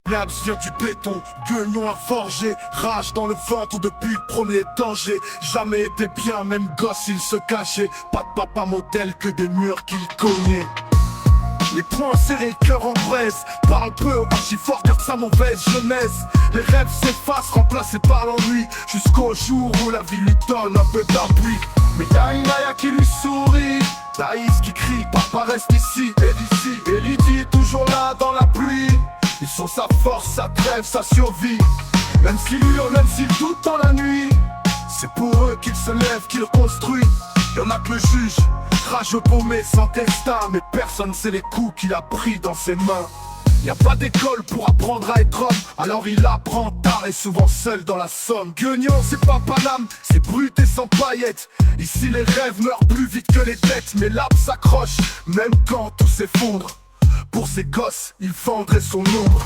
Labs vient du béton, gueugnon à forger, rage dans le ventre depuis le premier danger. Jamais été bien, même gosse il se cachait. Pas de papa modèle que des murs qu'il cognait. Les poings serrés, cœur en braise, parle peu, archi fort car sa mauvaise jeunesse. Les rêves s'effacent, remplacés par l'ennui, jusqu'au jour où la vie lui donne un peu d'appui. Mais y'a une Aya qui lui sourit, Thaïs qui crie, papa reste ici et d'ici. Et Lydie est toujours là dans la pluie. Ils sont sa force, sa trêve, sa survie. Même s'ils hurlent, même s'ils doutent dans la nuit, c'est pour eux qu'il se lève, qu'il construit. Y'en a que le juge, rageux paumé sans destin, mais personne sait les coups qu'il a pris dans ses mains. Y'a pas d'école pour apprendre à être homme, alors il apprend tard et souvent seul dans la Somme. Gueugnon c'est pas Paname, c'est brut et sans paillettes. Ici les rêves meurent plus vite que les têtes, mais l'âme s'accroche, même quand tout s'effondre. Pour ses gosses, il fendrait son ombre.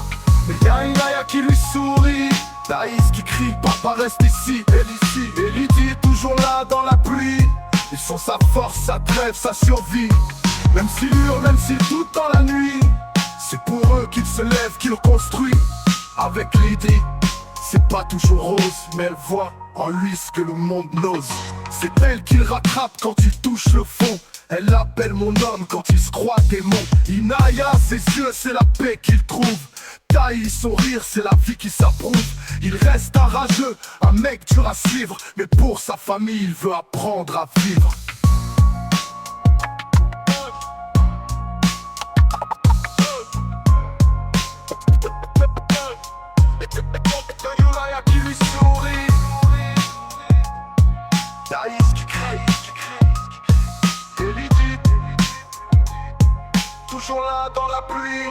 Mais y'a une Aya qui lui sourit, Thaïs qui crie, papa reste ici et d'ici. Et Lydie est toujours là dans la pluie. Ils sont sa force, sa trêve, sa survie. Même s'ils hurlent, même s'ils doutent dans la nuit, c'est pour eux qu'il se lève, qu'il construit. Avec Lydie, c'est pas toujours rose, mais elle voit en lui ce que le monde n'ose. C'est elle qu'il rattrape quand il touche le fond. Elle l'appelle mon homme quand il se croit démon. Inaya, ses yeux, c'est la paix qu'il trouve. Thaïs, son rire, c'est la vie qui s'approuve. Il reste un rageux, un mec dur à suivre, mais pour sa famille, il veut apprendre à vivre. Inaya qui lui sourit, Thaïs qui crie, et Lydie toujours là dans la pluie.